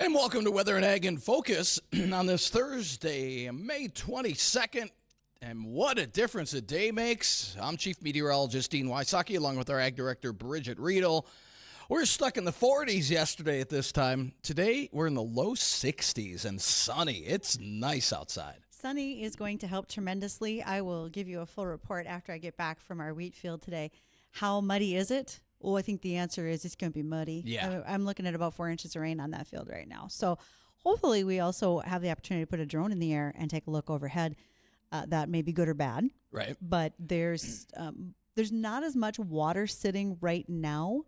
And welcome to Weather and Ag in Focus on this Thursday, May 22nd. And what a difference a day makes. I'm Chief Meteorologist Dean Wysocki, along with our Ag Director, Bridgette Readel. We were stuck in the 40s yesterday at this time. Today, we're in the low 60s and sunny. It's nice outside. Sunny is going to help tremendously. I will give you a full report after I get back from our wheat field today. How muddy is it? Well, I think the answer is it's going to be muddy. Yeah. I'm looking at about 4 inches of rain on that field right now. So hopefully we also have the opportunity to put a drone in the air and take a look overhead. That may be good or bad. Right. But there's not as much water sitting right now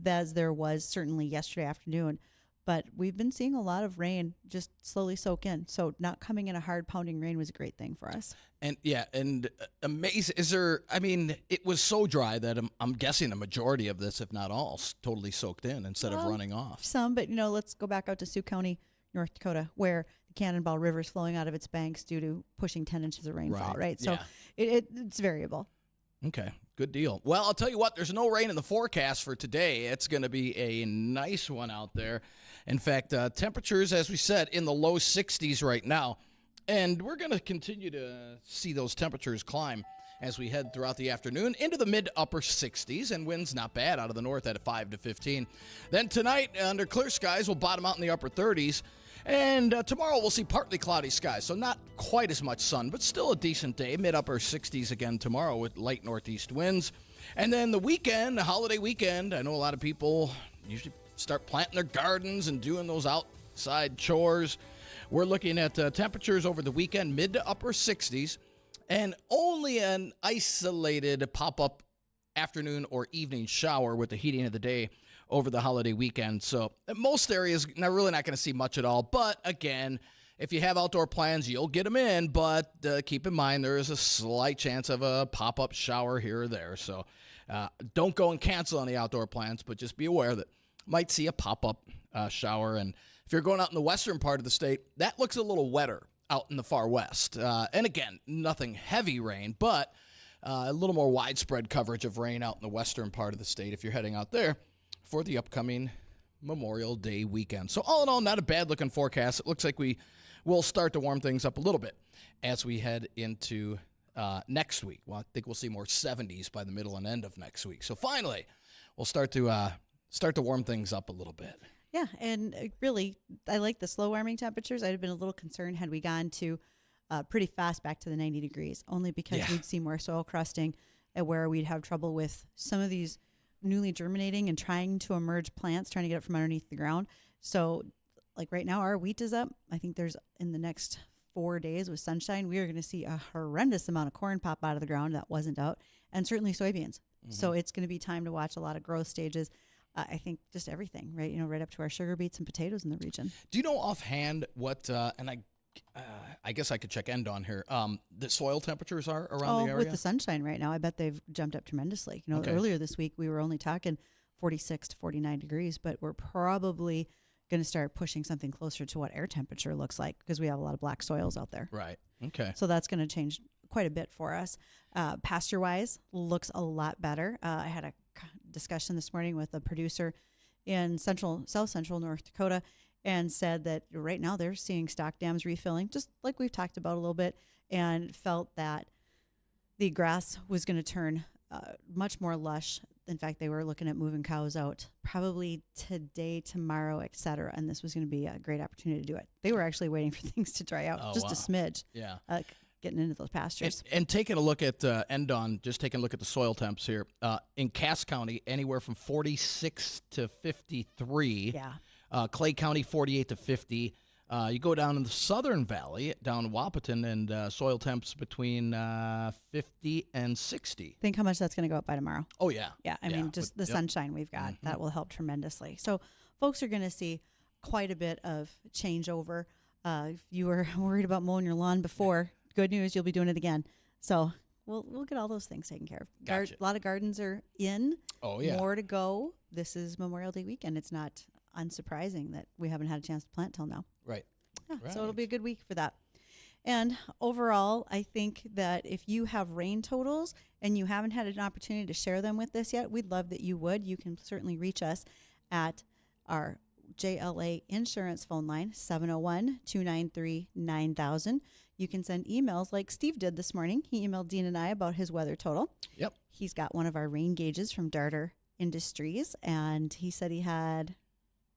as there was certainly yesterday afternoon. But we've been seeing a lot of rain just slowly soak in. So not coming in a hard pounding rain was a great thing for us. And amazing. It was so dry that I'm guessing a majority of this, if not all, totally soaked in instead of running off. Some, but let's go back out to Sioux County, North Dakota, where the Cannonball River is flowing out of its banks due to pushing 10 inches of rainfall, right? So it's variable. Okay, good deal. Well, I'll tell you what, there's no rain in the forecast for today. It's going to be a nice one out there. In fact, temperatures, as we said, in the low 60s right now. And we're going to continue to see those temperatures climb as we head throughout the afternoon into the mid-upper 60s, and winds not bad out of the north at 5 to 15. Then tonight, under clear skies, we'll bottom out in the upper 30s. And tomorrow we'll see partly cloudy skies, so not quite as much sun, but still a decent day. Mid-upper 60s again tomorrow with light northeast winds. And then the weekend, the holiday weekend, I know a lot of people usually start planting their gardens and doing those outside chores. We're looking at temperatures over the weekend, mid to upper 60s, and only an isolated pop-up afternoon or evening shower with the heating of the day over the holiday weekend. So most areas, really not going to see much at all. But again, if you have outdoor plans, you'll get them in. But keep in mind, there is a slight chance of a pop-up shower here or there. So don't go and cancel any outdoor plans, but just be aware that you might see a pop-up shower. And if you're going out in the western part of the state, that looks a little wetter out in the far west. And again, nothing heavy rain, but a little more widespread coverage of rain out in the western part of the state if you're heading out there for the upcoming Memorial Day weekend. So all in all, not a bad-looking forecast. It looks like we will start to warm things up a little bit as we head into next week. Well, I think we'll see more 70s by the middle and end of next week. So finally, we'll start to warm things up a little bit. Yeah, and really, I like the slow warming temperatures. I'd have been a little concerned had we gone to pretty fast back to the 90 degrees, only because we'd see more soil crusting and where we'd have trouble with some of these newly germinating and trying to emerge plants, trying to get it from underneath the ground. So like right now, our wheat is up. I think there's in the next 4 days with sunshine, we are going to see a horrendous amount of corn pop out of the ground that wasn't out, and certainly soybeans. Mm-hmm. So it's going to be time to watch a lot of growth stages. I think just everything, right? Right up to our sugar beets and potatoes in the region. Do you know offhand what, and I guess I could check end on here, the soil temperatures are around the area? With the sunshine right now, I bet they've jumped up tremendously. Earlier this week, we were only talking 46 to 49 degrees, but we're probably going to start pushing something closer to what air temperature looks like because we have a lot of black soils out there. Right. Okay. So that's going to change quite a bit for us. Pasture-wise, looks a lot better. I had a discussion this morning with a producer in south central North Dakota, and said that right now they're seeing stock dams refilling, just like we've talked about a little bit, and felt that the grass was going to turn much more lush. In fact, they were looking at moving cows out probably today, tomorrow, et cetera, and this was going to be a great opportunity to do it. They were actually waiting for things to dry out a smidge. Yeah. Getting into those pastures. And taking a look at just taking a look at the soil temps here. In Cass County, anywhere from 46 to 53. Yeah. Clay County, 48 to 50. You go down in the Southern Valley, down Wahpeton, and soil temps between 50 and 60. Think how much that's going to go up by tomorrow. Oh, yeah. Yeah, I mean, just the sunshine we've got, that will help tremendously. So folks are going to see quite a bit of changeover. If you were worried about mowing your lawn before, good news, you'll be doing it again. So we'll get all those things taken care of. Gotcha. A lot of gardens are in. Oh, yeah. More to go. This is Memorial Day weekend. It's not unsurprising that we haven't had a chance to plant till now. Right. Yeah, right. So it'll be a good week for that. And overall, I think that if you have rain totals and you haven't had an opportunity to share them with us yet, we'd love that you would. You can certainly reach us at our JLA Insurance phone line, 701-293-9000. You can send emails like Steve did this morning. He emailed Dean and I about his weather total. Yep. He's got one of our rain gauges from Darter Industries, and he said he had,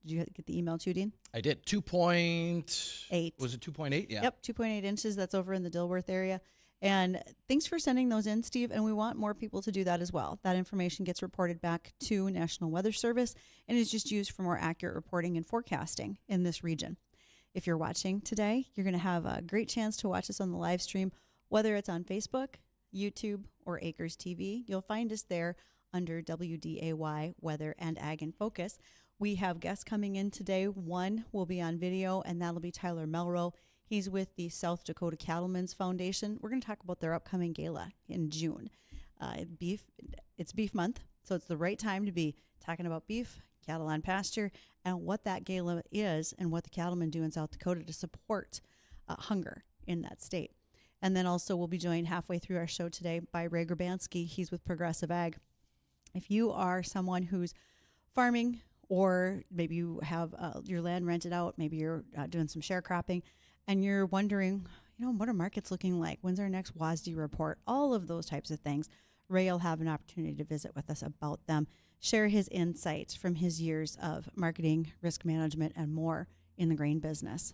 did you get the email too, Dean? I did. 2.8. Was it 2.8? Yeah. Yep, 2.8 inches. That's over in the Dilworth area. And thanks for sending those in, Steve. And we want more people to do that as well. That information gets reported back to National Weather Service and is just used for more accurate reporting and forecasting in this region. If you're watching today, you're going to have a great chance to watch us on the live stream, whether it's on Facebook, YouTube, or Acres TV. You'll find us there under WDAY Weather and Ag in Focus. We have guests coming in today. One will be on video, and that'll be Tyler Melro. He's with the South Dakota Cattlemen's Foundation. We're going to talk about their upcoming gala in June. It's beef month, so it's the right time to be talking about beef, cattle on pasture, and what that gala is and what the cattlemen do in South Dakota to support hunger in that state. And then also we'll be joined halfway through our show today by Ray Grabansky. He's with Progressive Ag. If you are someone who's farming, or maybe you have your land rented out, maybe you're doing some sharecropping, and you're wondering, what are markets looking like? When's our next WASD report? All of those types of things. Ray will have an opportunity to visit with us about them, share his insights from his years of marketing, risk management, and more in the grain business.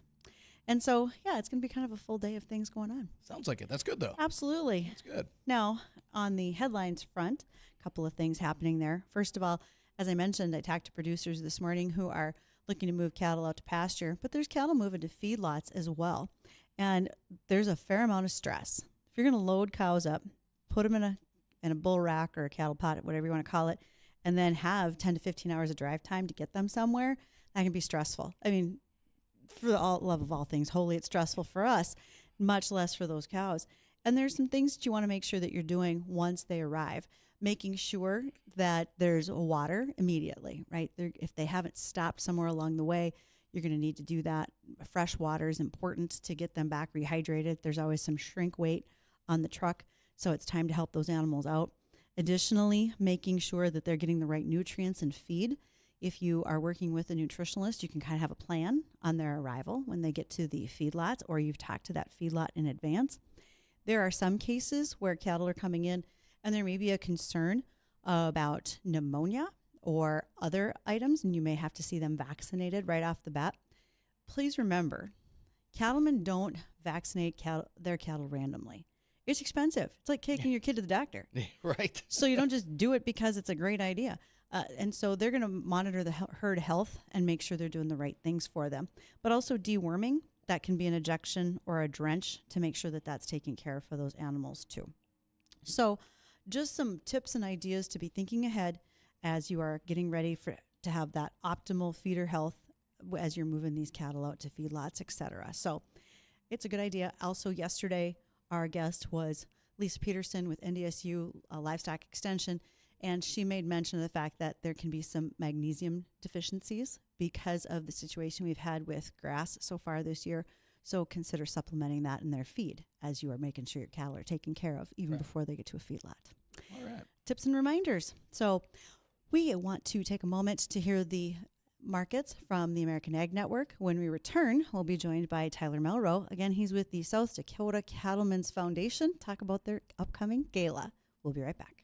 And so, it's going to be kind of a full day of things going on. Sounds like it. That's good, though. Absolutely. That's good. Now, on the headlines front, a couple of things happening there. First of all, as I mentioned, I talked to producers this morning who are looking to move cattle out to pasture, but there's cattle moving to feedlots as well. And there's a fair amount of stress. If you're going to load cows up, put them in a bull rack or a cattle pot, whatever you want to call it, and then have 10 to 15 hours of drive time to get them somewhere, that can be stressful. I mean, for the love of all things holy, it's stressful for us, much less for those cows. And there's some things that you want to make sure that you're doing once they arrive, making sure that there's water immediately, right? If they haven't stopped somewhere along the way, you're going to need to do that. Fresh water is important to get them back rehydrated. There's always some shrink weight on the truck, so it's time to help those animals out. Additionally, making sure that they're getting the right nutrients and feed. If you are working with a nutritionalist, you can kind of have a plan on their arrival when they get to the feedlot, or you've talked to that feedlot in advance. There are some cases where cattle are coming in and there may be a concern about pneumonia or other items, and you may have to see them vaccinated right off the bat. Please remember, cattlemen don't vaccinate their cattle randomly. It's expensive. It's like taking your kid to the doctor. Right. So you don't just do it because it's a great idea. And so they're going to monitor the herd health and make sure they're doing the right things for them. But also deworming, that can be an ejection or a drench to make sure that that's taken care of for those animals too. So just some tips and ideas to be thinking ahead as you are getting ready to have that optimal feeder health as you're moving these cattle out to feedlots, etc. So it's a good idea. Also, yesterday, our guest was Lisa Peterson with NDSU Livestock Extension, and she made mention of the fact that there can be some magnesium deficiencies because of the situation we've had with grass so far this year. So consider supplementing that in their feed as you are making sure your cattle are taken care of even before they get to a feedlot. All right. Tips and reminders. So we want to take a moment to hear the markets from the American Ag Network. When we return, we'll be joined by Tyler Melro. Again, he's with the South Dakota Cattlemen's Foundation. Talk about their upcoming gala. We'll be right back.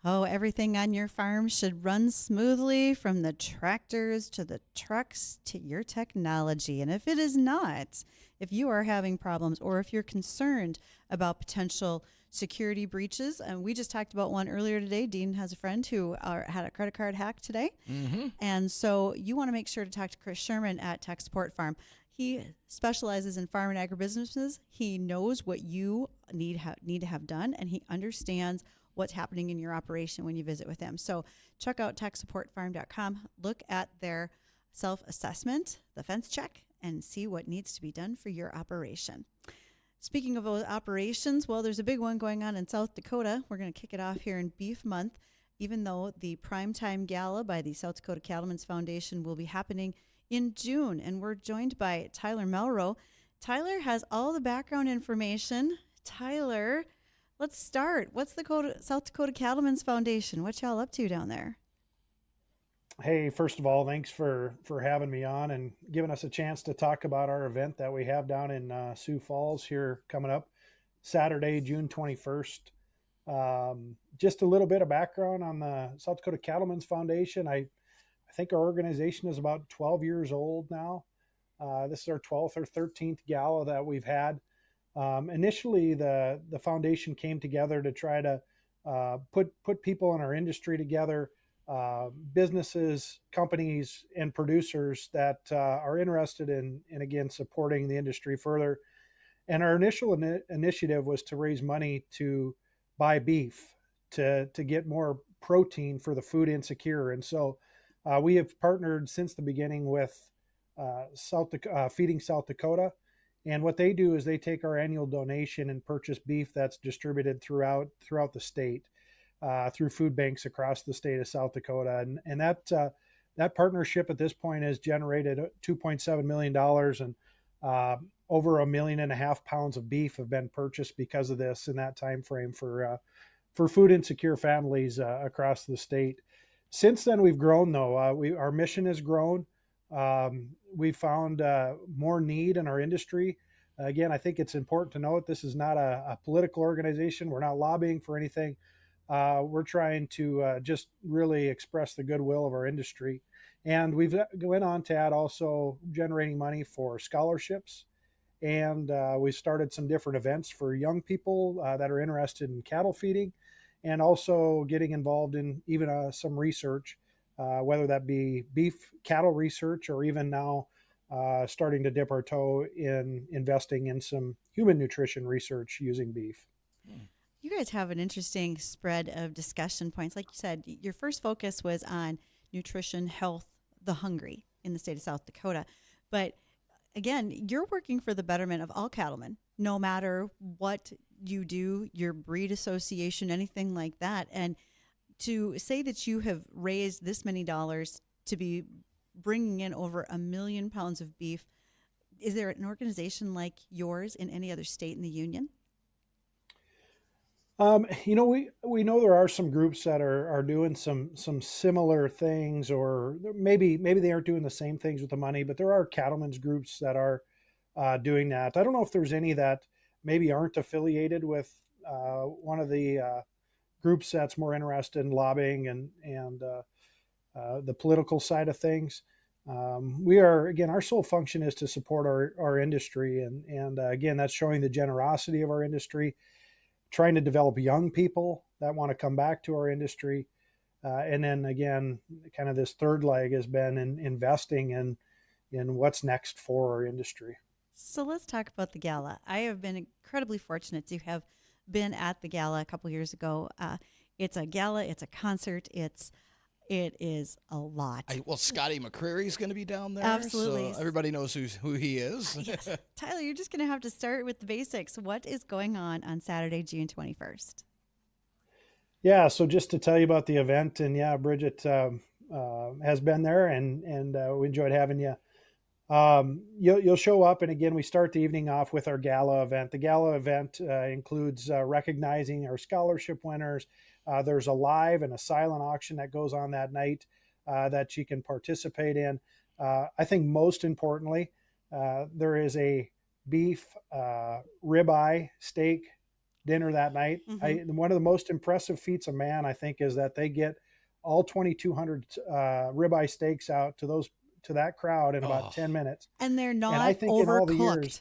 Oh, everything on your farm should run smoothly from the tractors to the trucks to your technology. And if it is not, if you are having problems or if you're concerned about potential security breaches, and we just talked about one earlier today. Dean has a friend who had a credit card hack today. Mm-hmm. And so you want to make sure to talk to Chris Sherman at Tech Support Farm. He specializes in farm and agribusinesses. He knows what you need to have done, and he understands what's happening in your operation when you visit with him. So check out techsupportfarm.com. Look at their self-assessment, the fence check, and see what needs to be done for your operation. Speaking of operations, well, there's a big one going on in South Dakota. We're going to kick it off here in Beef Month, even though the Primetime Gala by the South Dakota Cattlemen's Foundation will be happening in June. And we're joined by Tyler Melro. Tyler has all the background information. Tyler, let's start. What's the South Dakota Cattlemen's Foundation? What y'all up to down there? Hey, first of all, thanks for having me on and giving us a chance to talk about our event that we have down in Sioux Falls here coming up Saturday, June 21st. Just a little bit of background on the South Dakota Cattlemen's Foundation. I think our organization is about 12 years old now. This is our 12th or 13th gala that we've had. Initially, the foundation came together to try to put people in our industry together, businesses, companies, and producers that are interested in again, supporting the industry further. And our initial initiative was to raise money to buy beef to get more protein for the food insecure. And so we have partnered since the beginning with Feeding South Dakota. And what they do is they take our annual donation and purchase beef that's distributed throughout the state. Through food banks across the state of South Dakota. And that partnership at this point has generated $2.7 million, and over 1.5 million pounds of beef have been purchased because of this in that time frame for food insecure families across the state. Since then, we've grown, though. Our mission has grown. We found more need in our industry. Again, I think it's important to note this is not a political organization. We're not lobbying for anything. We're trying to just really express the goodwill of our industry. And we've went on to add also generating money for scholarships. And we started some different events for young people that are interested in cattle feeding, and also getting involved in even some research, whether that be beef cattle research, or even now starting to dip our toe in investing in some human nutrition research using beef. You guys have an interesting spread of discussion points. Like you said, your first focus was on nutrition, health, the hungry in the state of South Dakota. But again, you're working for the betterment of all cattlemen, no matter what you do, your breed association, anything like that. And to say that you have raised this many dollars to be bringing in over 1 million pounds of beef, is there an organization like yours in any other state in the union? We know there are some groups that are doing some similar things, or maybe they aren't doing the same things with the money, but there are cattlemen's groups that are doing that. I don't know if there's any that maybe aren't affiliated with one of the groups that's more interested in lobbying and the political side of things. We are, again, our sole function is to support our industry, and again, that's showing the generosity of our industry, trying to develop young people that want to come back to our industry. And then again, kind of this third leg has been in investing in what's next for our industry. So let's talk about the gala. I have been incredibly fortunate to have been at the gala a couple years ago. It's a gala, it's a concert, it is a lot. Scotty McCreary's going to be down there. Absolutely. So everybody knows who he is. Yes. Tyler, you're just going to have to start with the basics. What is going on Saturday, June 21st? Yeah, so just to tell you about the event, and yeah, Bridgette has been there, and we enjoyed having you. You'll show up, and again, we start the evening off with our gala event. The gala event includes recognizing our scholarship winners. There's a live and a silent auction that goes on that night that you can participate in. I think most importantly, there is a beef ribeye steak dinner that night. One of the most impressive feats of man, I think, is that they get all 2,200 ribeye steaks out to that crowd in about 10 minutes. And they're not and I think overcooked. In all the years,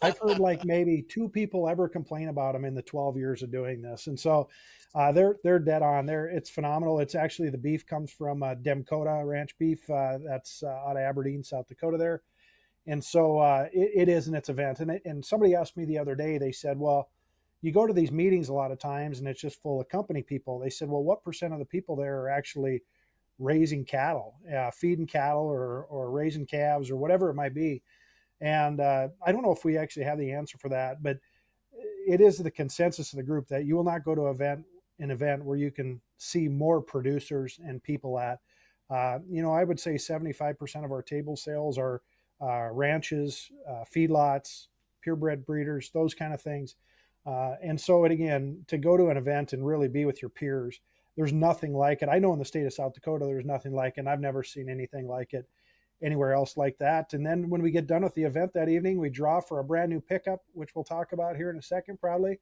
I've heard like maybe 2 people ever complain about them in the 12 years of doing this. And so they're dead on there. It's phenomenal. It's actually, the beef comes from Demkota Ranch beef. That's out of Aberdeen, South Dakota there. And so it is in its event. And somebody asked me the other day, they said, well, you go to these meetings a lot of times and it's just full of company people. They said, well, what % of the people there are actually raising cattle, feeding cattle or raising calves or whatever it might be? And I don't know if we actually have the answer for that, but it is the consensus of the group that you will not go to an event where you can see more producers and people at. I would say 75% of our table sales are ranches, feedlots, purebred breeders, those kind of things. And so again, to go to an event and really be with your peers, there's nothing like it. I know in the state of South Dakota, there's nothing like it. And I've never seen anything like it anywhere else like that. And then when we get done with the event that evening, we draw for a brand new pickup, which we'll talk about here in a second, probably.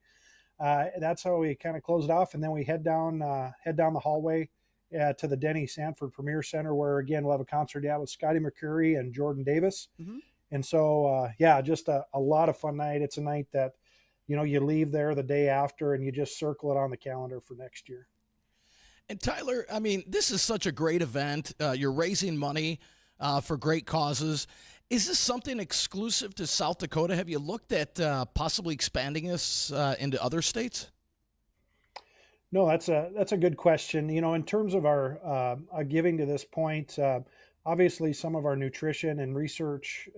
That's how we kind of close it off. And then we head down the hallway to the Denny Sanford Premier Center, where again, we'll have a concert with Scotty McCreery and Jordan Davis. And so, just a lot of fun night. It's a night that, you leave there the day after and you just circle it on the calendar for next year. And Tyler, I mean, this is such a great event. You're raising money for great causes. Is this something exclusive to South Dakota? Have you looked at possibly expanding this into other states? No, that's a good question. In terms of our giving to this point, obviously some of our nutrition and research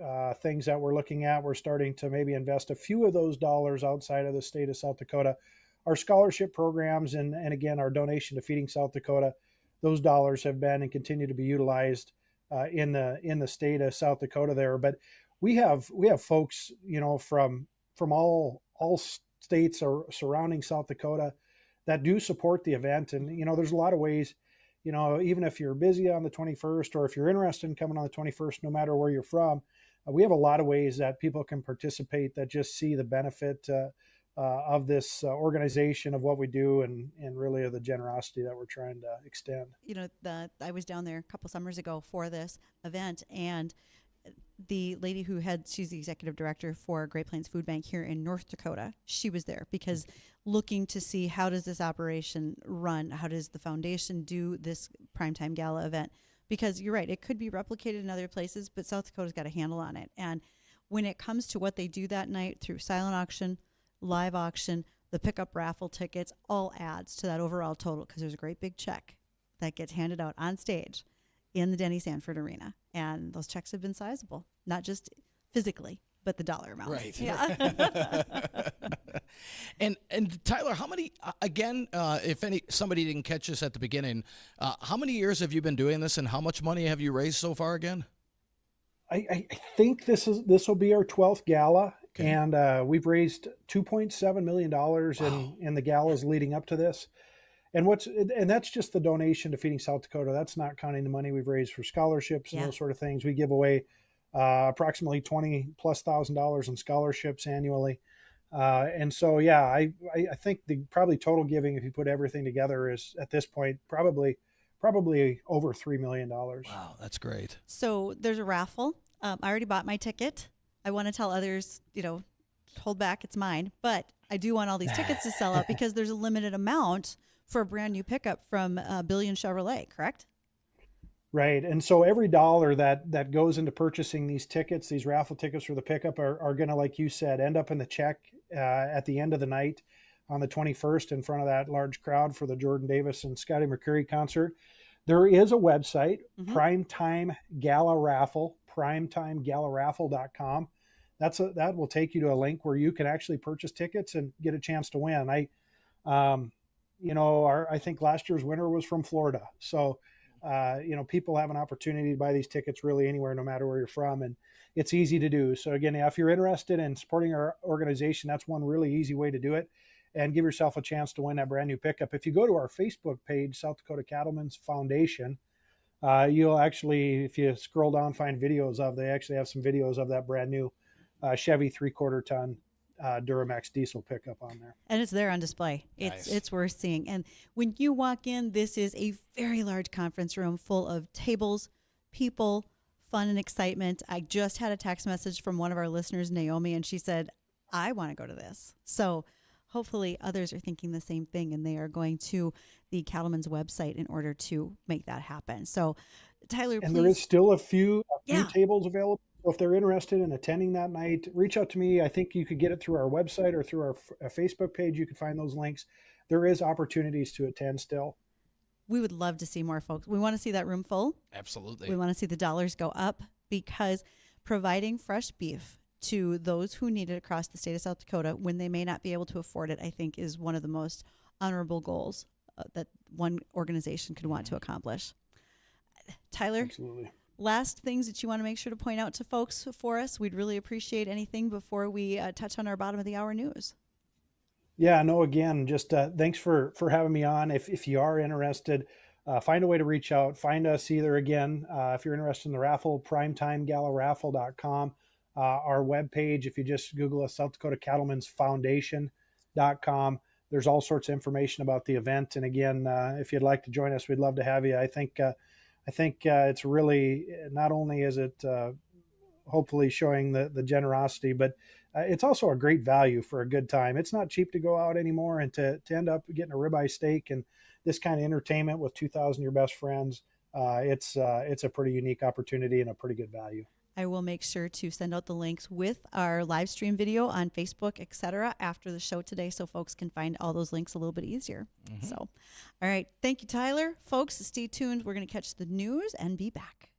things that we're looking at, we're starting to maybe invest a few of those dollars outside of the state of South Dakota. Our scholarship programs and again, our donation to Feeding South Dakota, those dollars have been and continue to be utilized in the state of South Dakota there. But we have folks, from all states or surrounding South Dakota that do support the event. And, there's a lot of ways, even if you're busy on the 21st, or if you're interested in coming on the 21st, no matter where you're from, we have a lot of ways that people can participate that just see the benefit of this organization, of what we do, and really of the generosity that we're trying to extend. I was down there a couple summers ago for this event, and the lady she's the executive director for Great Plains Food Bank here in North Dakota. She was there because looking to see, how does this operation run? How does the foundation do this primetime gala event? Because you're right, it could be replicated in other places, but South Dakota's got a handle on it. And when it comes to what they do that night through silent auction, live auction, the pickup raffle tickets, all adds to that overall total, because there's a great big check that gets handed out on stage in the Denny Sanford Arena. And those checks have been sizable, not just physically, but the dollar amount. Right. Yeah. And Tyler, how many, again, if somebody didn't catch this at the beginning, how many years have you been doing this, and how much money have you raised so far again? I think this will be our 12th gala. Okay. And we've raised $2.7 million in the galas leading up to this. And that's just the donation to Feeding South Dakota. That's not counting the money we've raised for scholarships and those sort of things. We give away approximately $20,000+ in scholarships annually. And so, I think the probably total giving, if you put everything together, is at this point probably over $3 million. Wow, that's great. So there's a raffle. I already bought my ticket. I want to tell others, hold back, it's mine. But I do want all these tickets to sell out because there's a limited amount for a brand new pickup from Billion Chevrolet, correct? Right. And so every dollar that goes into purchasing these tickets, these raffle tickets for the pickup, are going to, like you said, end up in the check at the end of the night on the 21st in front of that large crowd for the Jordan Davis and Scotty McCreery concert. There is a website, Primetime Gala Raffle, primetimegallaraffle.com. That will take you to a link where you can actually purchase tickets and get a chance to win. I think last year's winner was from Florida. So, people have an opportunity to buy these tickets really anywhere, no matter where you're from. And it's easy to do. So again, if you're interested in supporting our organization, that's one really easy way to do it, and give yourself a chance to win that brand new pickup. If you go to our Facebook page, South Dakota Cattlemen's Foundation, you'll actually, if you scroll down, find videos they actually have some videos of that brand new Chevy 3/4 ton Duramax diesel pickup on there. And it's there on display. Nice. It's worth seeing. And when you walk in, this is a very large conference room full of tables, people, fun and excitement. I just had a text message from one of our listeners, Naomi, and she said, I want to go to this. So hopefully others are thinking the same thing, and they are going to the Cattlemen's website in order to make that happen. So Tyler, And please. there is still a few Yeah. tables available. So if they're interested in attending that night, reach out to me. I think you could get it through our website or through our Facebook page. You can find those links. There is opportunities to attend still. We would love to see more folks. We want to see that room full. Absolutely. We want to see the dollars go up, because providing fresh beef to those who need it across the state of South Dakota when they may not be able to afford it, I think is one of the most honorable goals that one organization could want to accomplish. Tyler, Absolutely. last things that you want to make sure to point out to folks for us? We'd really appreciate anything before we touch on our bottom of the hour news. Yeah, no, again, just thanks for having me on. If you are interested, find a way to reach out. Find us either, again, if you're interested in the raffle, primetimegalaraffle.com. Our webpage, if you just Google us, South Dakota Cattlemen's Foundation.com. There's all sorts of information about the event. And again, if you'd like to join us, we'd love to have you. I think it's really, not only is it hopefully showing the generosity, but it's also a great value for a good time. It's not cheap to go out anymore, and to end up getting a ribeye steak and this kind of entertainment with 2,000 of your best friends, it's a pretty unique opportunity and a pretty good value. I will make sure to send out the links with our live stream video on Facebook, etc., after the show today, so folks can find all those links a little bit easier. So, all right. Thank you, Tyler. Folks, stay tuned. We're going to catch the news and be back.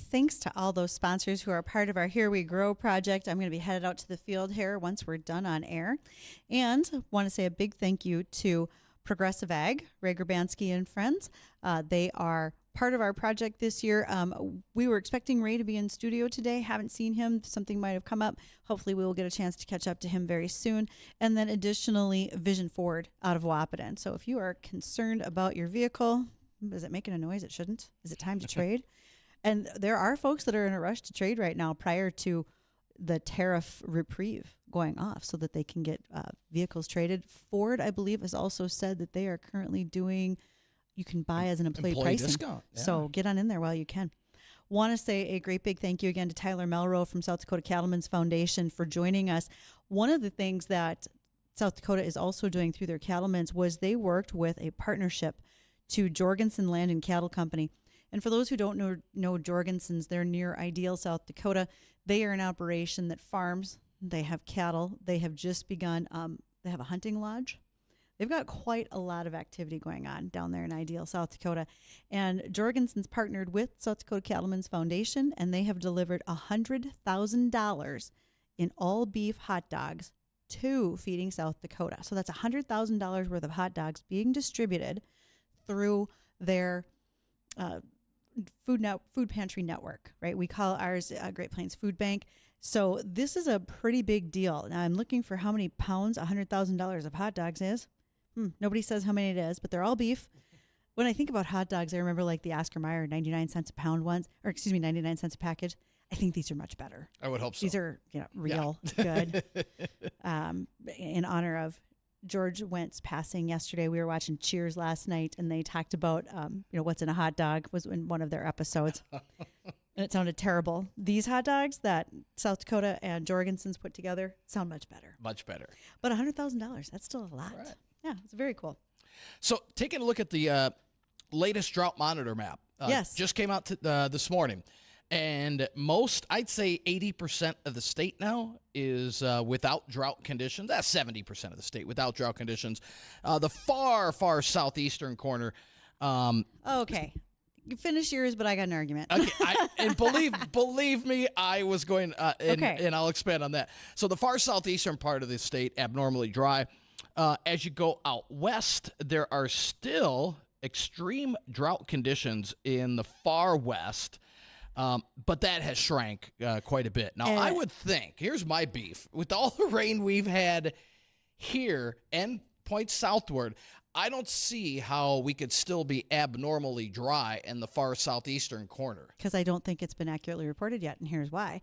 thanks to all those sponsors who are part of our Here We Grow project. I'm going to be headed out to the field here once we're done on air. And want to say a big thank you to Progressive Ag, Ray Grabansky and friends. They are part of our project this year. We were expecting Ray to be in studio today. Haven't seen him. Something might have come up. Hopefully we will get a chance to catch up to him very soon. And then additionally, Vision Ford out of Wapaton. So if you are concerned about your vehicle, is it making a noise it shouldn't? Is it time to trade? And there are folks that are in a rush to trade right now prior to the tariff reprieve going off so that they can get vehicles traded. Ford, I believe, has also said that they are currently doing, you can buy as an employee pricing. Discount. Yeah. So get on in there while you can. Want to say a great big thank you again to Tyler Melrow from South Dakota Cattlemen's Foundation for joining us. One of the things that South Dakota is also doing through their cattlemen's was they worked with a partnership to Jorgensen Land and Cattle Company. And for those who don't know Jorgensen's, they're near Ideal, South Dakota. They are an operation that farms. They have cattle. They have just begun. They have a hunting lodge. They've got quite a lot of activity going on down there in Ideal, South Dakota. And Jorgensen's partnered with South Dakota Cattlemen's Foundation, and they have delivered $100,000 in all beef hot dogs to Feeding South Dakota. So that's $100,000 worth of hot dogs being distributed through their food pantry network, right? We call ours Great Plains Food Bank. So this is a pretty big deal. Now I'm looking for how many pounds $100,000 of hot dogs is. Nobody says how many it is, but they're all beef. When I think about hot dogs, I remember like the Oscar Mayer 99 cents a pound ones, 99 cents a package. I think these are much better. I would hope so. These are, real good. In honor of George Wentz passing yesterday, we were watching Cheers last night, and they talked about, what's in a hot dog was in one of their episodes. And it sounded terrible. These hot dogs that South Dakota and Jorgensen's put together sound much better. Much better. But $100,000, that's still a lot. Right. Yeah, it's very cool. So taking a look at the latest drought monitor map. Yes. Just came out this morning. And I'd say 80% of the state now is without drought conditions. That's 70% of the state without drought conditions. The far, far southeastern corner. Okay. You finish yours, but I got an argument. Okay, and believe me, I was going, Okay. And I'll expand on that. So the far southeastern part of the state, abnormally dry. As you go out west, there are still extreme drought conditions in the far west, but that has shrank quite a bit. Now, I would think, here's my beef. With all the rain we've had here and points southward, I don't see how we could still be abnormally dry in the far southeastern corner. Because I don't think it's been accurately reported yet, and here's why.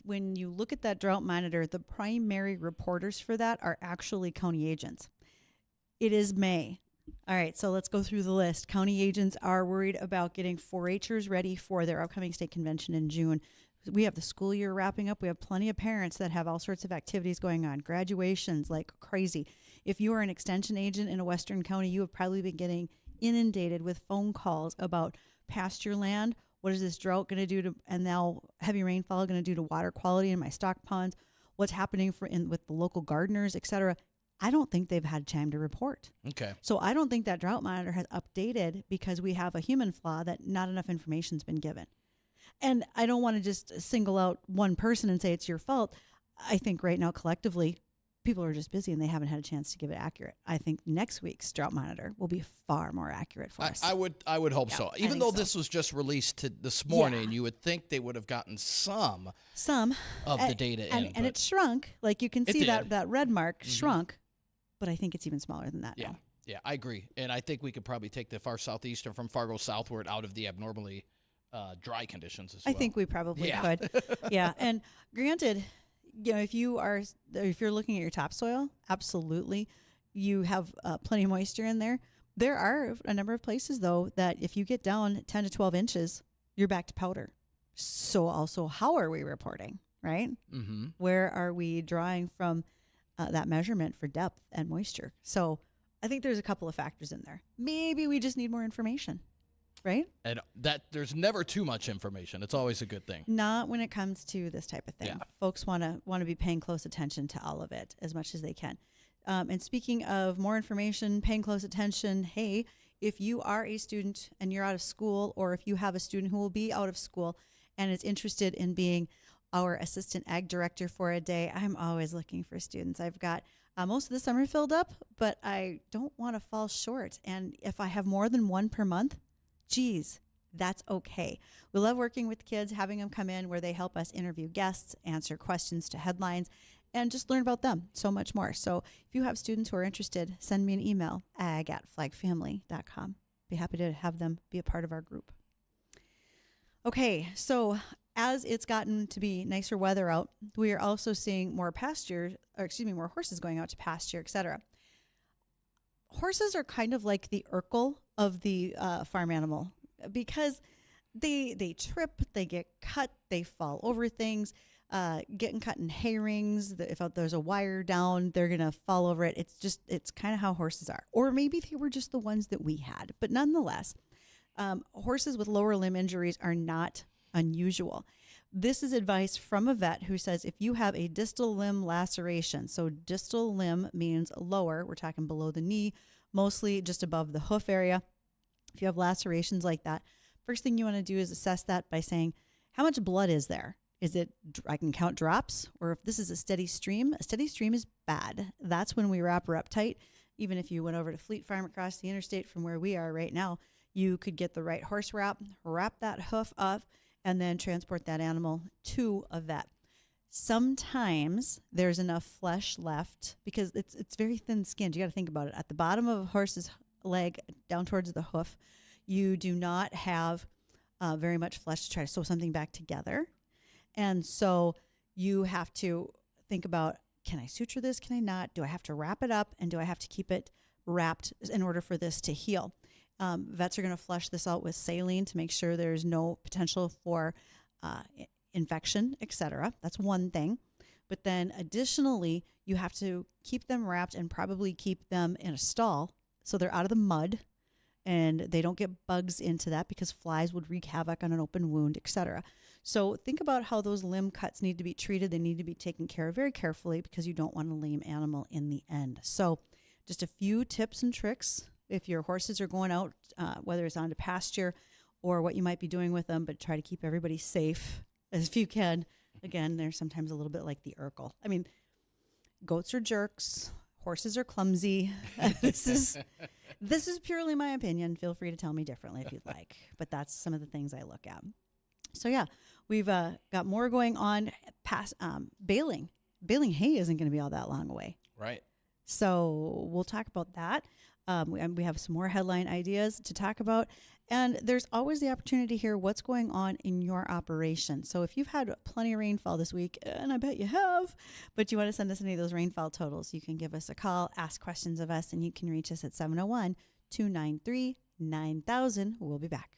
When you look at that drought monitor, the primary reporters for that are actually county agents. It is May. All right, so let's go through the list. County agents are worried about getting 4-Hers ready for their upcoming state convention in June. We have the school year wrapping up. We have plenty of parents that have all sorts of activities going on, graduations like crazy. If you are an extension agent in a western county, you have probably been getting inundated with phone calls about pasture land. What is this drought going to do to, and now heavy rainfall going to do to water quality in my stock ponds? What's happening with the local gardeners, et cetera? I don't think they've had time to report. Okay. So I don't think that drought monitor has updated because we have a human flaw that not enough information's been given. And I don't want to just single out one person and say it's your fault. I think right now collectively, people are just busy and they haven't had a chance to give it accurate. I think next week's drought monitor will be far more accurate for us. I would hope so. Even though this was just released this morning, you would think they would have gotten some of the data in. And it shrunk. Like you can see that red mark shrunk, but I think it's even smaller than that now. Yeah, I agree. And I think we could probably take the far southeastern from Fargo southward out of the abnormally dry conditions as well. I think we probably could. Yeah. And granted, if you're looking at your topsoil, absolutely, you have plenty of moisture in there. There are a number of places, though, that if you get down 10 to 12 inches, you're back to powder. So also, how are we reporting, right? Mm-hmm. Where are we drawing from that measurement for depth and moisture? So I think there's a couple of factors in there. Maybe we just need more information, right? And that there's never too much information. It's always a good thing. Not when it comes to this type of thing. Yeah. Folks want to be paying close attention to all of it as much as they can. And speaking of more information, paying close attention, hey, if you are a student and you're out of school, or if you have a student who will be out of school and is interested in being our assistant ag director for a day, I'm always looking for students. I've got most of the summer filled up, but I don't want to fall short. And if I have more than one per month, geez, that's okay. We love working with kids, having them come in where they help us interview guests, answer questions to headlines, and just learn about them so much more. So if you have students who are interested, send me an email, ag@flagfamily.com. Be happy to have them be a part of our group. Okay, so as it's gotten to be nicer weather out, we are also seeing more more horses going out to pasture, etc. Horses are kind of like the Urkel of the farm animal because they trip, they get cut, they fall over things, getting cut in hay rings. If there's a wire down, they're going to fall over it. It's kind of how horses are. Or maybe they were just the ones that we had. But nonetheless, horses with lower limb injuries are not unusual. This is advice from a vet who says if you have a distal limb laceration, so distal limb means lower, we're talking below the knee, mostly just above the hoof area. If you have lacerations like that, first thing you want to do is assess that by saying, how much blood is there? Is it, I can count drops, or if this is a steady stream is bad. That's when we wrap her up tight. Even if you went over to Fleet Farm across the interstate from where we are right now, you could get the right horse wrap that hoof up, and then transport that animal to a vet. Sometimes there's enough flesh left because it's very thin skinned. You got to think about it. At the bottom of a horse's leg, down towards the hoof, you do not have very much flesh to try to sew something back together. And so you have to think about, can I suture this? Can I not? Do I have to wrap it up? And do I have to keep it wrapped in order for this to heal? Vets are going to flush this out with saline to make sure there's no potential for infection, etc. That's one thing. But then additionally, you have to keep them wrapped and probably keep them in a stall so they're out of the mud and they don't get bugs into that because flies would wreak havoc on an open wound, etc. So think about how those limb cuts need to be treated. They need to be taken care of very carefully because you don't want a lame animal in the end. So just a few tips and tricks if your horses are going out, whether it's onto pasture or what you might be doing with them, but try to keep everybody safe as you can. Again, they're sometimes a little bit like the Urkel. I mean, goats are jerks. Horses are clumsy. This is purely my opinion. Feel free to tell me differently if you'd like, but that's some of the things I look at. So yeah, we've got more going on past baling. Baling hay isn't going to be all that long away. Right. So we'll talk about that. We have some more headline ideas to talk about. And there's always the opportunity to hear what's going on in your operation. So if you've had plenty of rainfall this week, and I bet you have, but you want to send us any of those rainfall totals, you can give us a call, ask questions of us, and you can reach us at 701-293-9000. We'll be back.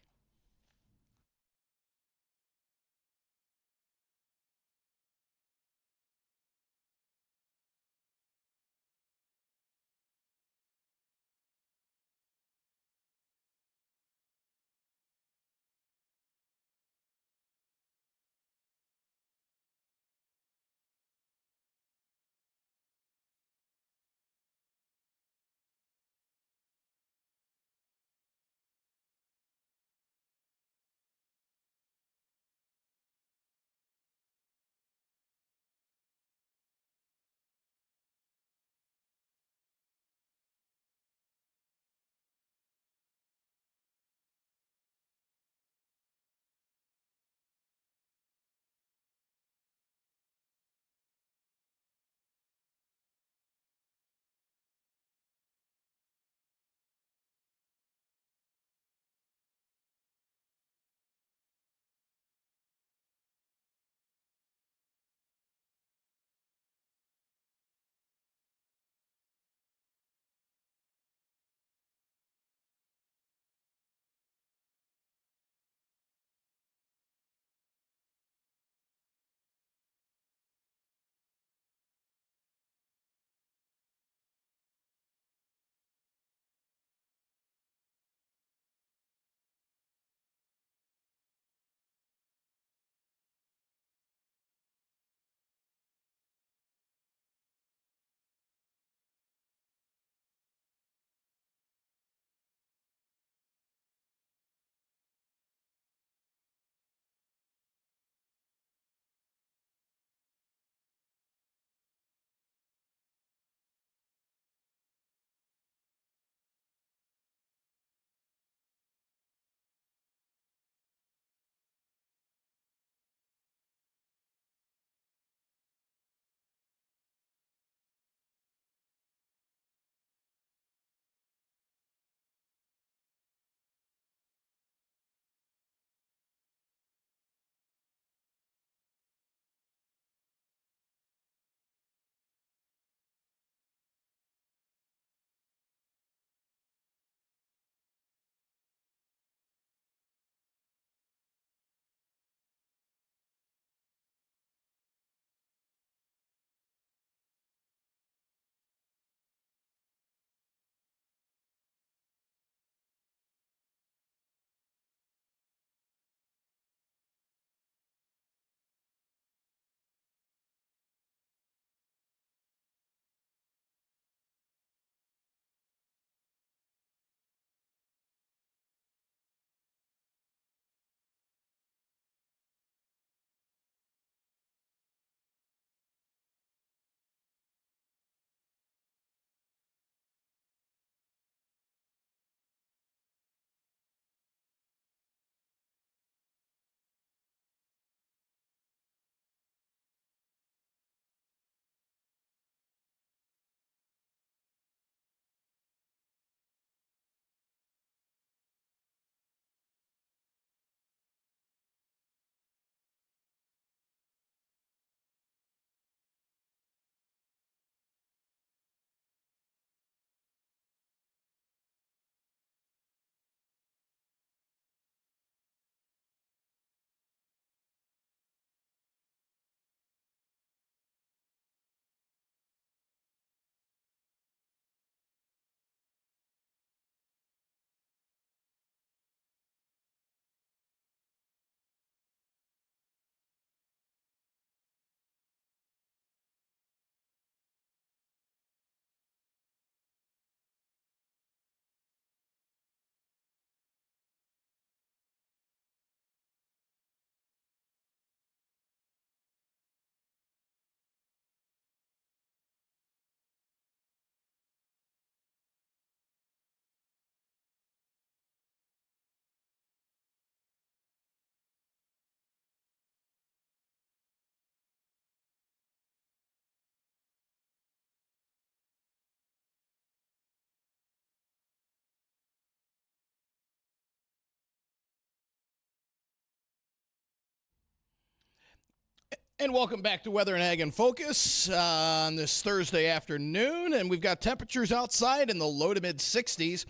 And welcome back to Weather and Ag in Focus on this Thursday afternoon. And we've got temperatures outside in the low to mid 60s.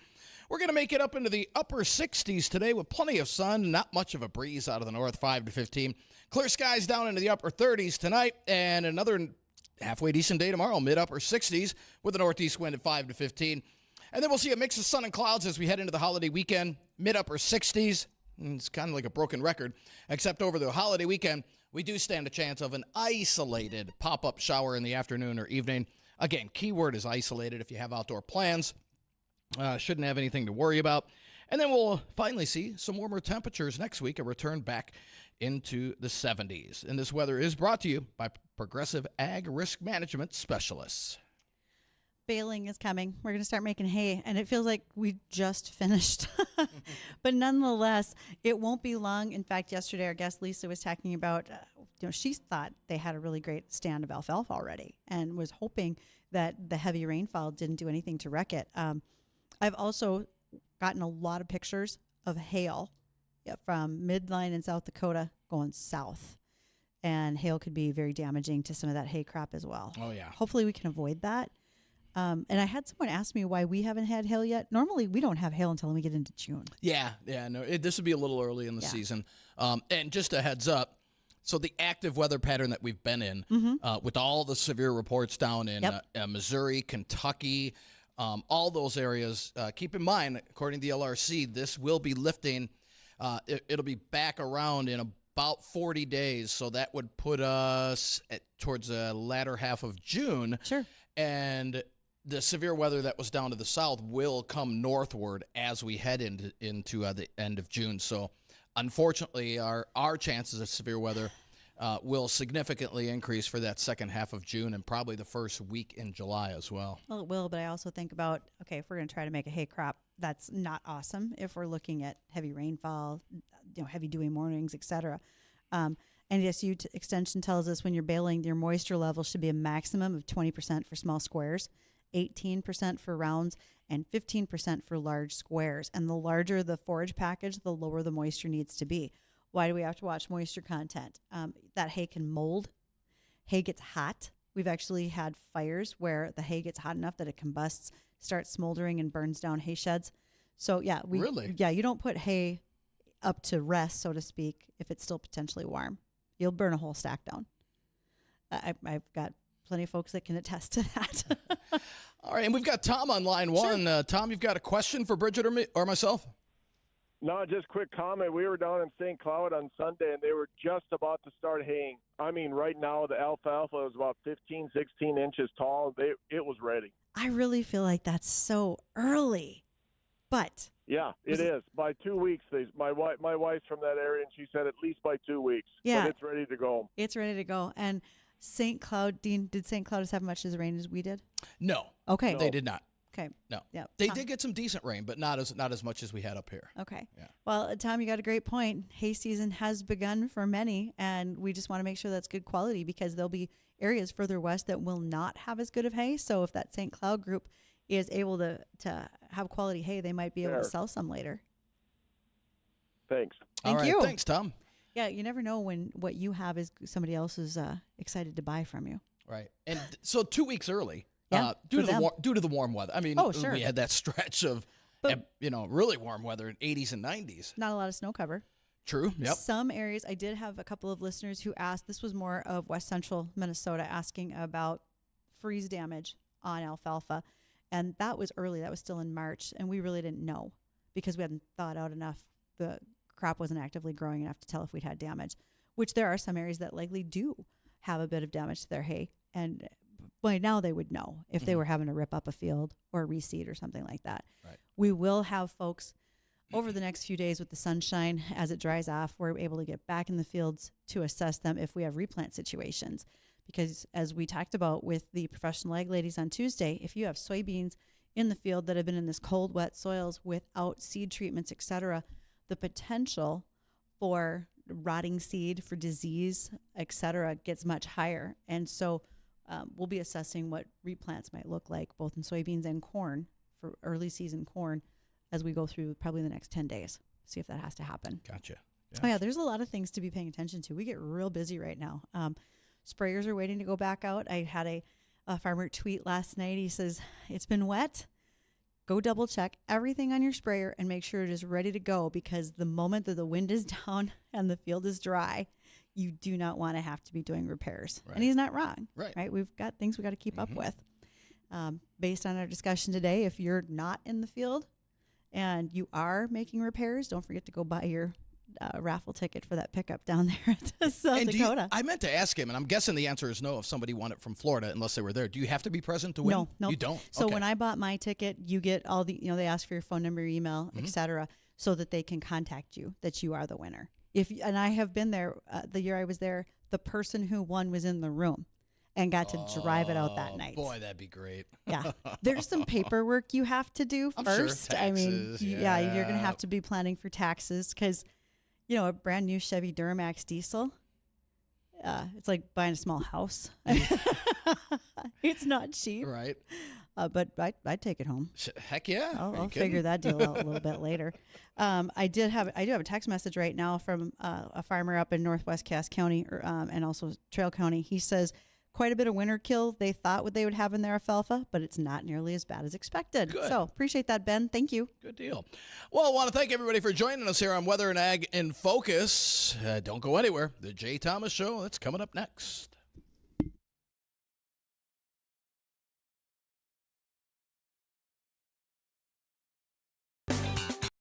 We're going to make it up into the upper 60s today with plenty of sun, not much of a breeze out of the north, 5 to 15. Clear skies down into the upper 30s tonight, and another halfway decent day tomorrow, mid-upper 60s with a northeast wind at 5 to 15. And then we'll see a mix of sun and clouds as we head into the holiday weekend, mid-upper 60s. It's kind of like a broken record, except over the holiday weekend, we do stand a chance of an isolated pop-up shower in the afternoon or evening. Again, keyword is isolated if you have outdoor plans. Shouldn't have anything to worry about. And then we'll finally see some warmer temperatures next week, a return back into the 70s. And this weather is brought to you by Progressive Ag Risk Management Specialists. Baling is coming. We're going to start making hay, and it feels like we just finished. But nonetheless, it won't be long. In fact, yesterday our guest Lisa was talking about, she thought they had a really great stand of alfalfa already and was hoping that the heavy rainfall didn't do anything to wreck it. I've also gotten a lot of pictures of hail from midline in South Dakota going south. And hail could be very damaging to some of that hay crop as well. Oh, yeah. Hopefully we can avoid that. And I had someone ask me why we haven't had hail yet. Normally, we don't have hail until we get into June. Yeah. No, this would be a little early in the season. And just a heads up, so the active weather pattern that we've been in, with all the severe reports down in Missouri, Kentucky, all those areas, keep in mind, according to the LRC, this will be lifting. It'll be back around in about 40 days, so that would put us towards the latter half of June. Sure. And the severe weather that was down to the south will come northward as we head into the end of June. So, unfortunately, our chances of severe weather will significantly increase for that second half of June and probably the first week in July as well. Well, it will, but I also think about, okay, if we're going to try to make a hay crop, that's not awesome if we're looking at heavy rainfall, heavy dewy mornings, etc. NDSU extension tells us when you're baling, your moisture level should be a maximum of 20% for small squares, 18% for rounds, and 15% for large squares. And the larger the forage package, the lower the moisture needs to be. Why do we have to watch moisture content? That hay can mold. Hay gets hot. We've actually had fires where the hay gets hot enough that it combusts, starts smoldering, and burns down hay sheds. So, Really? Yeah, you don't put hay up to rest, so to speak, if it's still potentially warm. You'll burn a whole stack down. I've got plenty of folks that can attest to that. All right, and we've got Tom on line one. Sure. Tom, you've got a question for Bridgette or myself? No, just quick comment. We were down in St. Cloud on Sunday, and they were just about to start haying. I mean, right now, the alfalfa is about 15, 16 inches tall. It was ready. I really feel like that's so early, but... Yeah, it is. By 2 weeks, my wife's from that area, and she said at least by 2 weeks. Yeah. But it's ready to go. It's ready to go. And St. Cloud, Dean, did St. Cloud have much as rain as we did? No. Okay. They did not. Okay. No. Yeah. They did get some decent rain, but not as much as we had up here. Okay. Yeah. Well, Tom, you got a great point. Hay season has begun for many, and we just want to make sure that's good quality because there'll be areas further west that will not have as good of hay. So if that St. Cloud group is able to have quality hay, they might be able to sell some later. Thanks. Thank All right. you. Thanks, Tom. Yeah, you never know when what you have is somebody else is excited to buy from you. Right. And so 2 weeks early, Yeah, due for to the warm weather. I mean, Oh, sure. we had that stretch of, But- really warm weather in 80s and 90s. Not a lot of snow cover. True. Yep. Some areas, I did have a couple of listeners who asked, this was more of West Central Minnesota, asking about freeze damage on alfalfa. And that was early. That was still in March. And we really didn't know because we hadn't thought out enough. The crop wasn't actively growing enough to tell if we'd had damage, which there are some areas that likely do have a bit of damage to their hay. And by now they would know if they were having to rip up a field or reseed or something like that. Right. We will have folks over the next few days with the sunshine as it dries off. We're able to get back in the fields to assess them if we have replant situations. Because as we talked about with the professional ag ladies on Tuesday, if you have soybeans in the field that have been in this cold, wet soils without seed treatments, et cetera, the potential for rotting seed, for disease, et cetera, gets much higher. And so we'll be assessing what replants might look like, both in soybeans and corn, for early season corn, as we go through probably the next 10 days, see if that has to happen. Gotcha. Oh, yeah, there's a lot of things to be paying attention to. We get real busy right now. Sprayers are waiting to go back out. I had a farmer tweet last night. He says, it's been wet. Go double check everything on your sprayer and make sure it is ready to go, because the moment that the wind is down and the field is dry, you do not want to have to be doing repairs. Right. And he's not wrong. Right. We've got things we got to keep up with. Based on our discussion today, if you're not in the field and you are making repairs, don't forget to go buy your raffle ticket for that pickup down there at South Dakota. I meant to ask him, and I'm guessing the answer is no if somebody won it from Florida, unless they were there. Do you have to be present to win? No. You don't? So Okay. when I bought my ticket, you get all the, they ask for your phone number, email, etc., so that they can contact you, that you are the winner. And I have been there, the year I was there, the person who won was in the room and got to drive it out that night. Boy, that'd be great. Yeah. There's some paperwork you have to do I'm first. sure. I mean, Taxes, you're going to have to be planning for taxes, because, a brand new Chevy Duramax diesel, it's like buying a small house. It's not cheap. Right. But I'd take it home. Heck yeah. I'll figure that deal out a little bit later. I do have a text message right now from a farmer up in Northwest Cass County, and also Trail County. He says, quite a bit of winter kill. They thought what they would have in their alfalfa, but it's not nearly as bad as expected. Good. So appreciate that, Ben. Thank you. Good deal. Well, I want to thank everybody for joining us here on Weather and Ag in Focus. Don't go anywhere. The Jay Thomas Show, that's coming up next.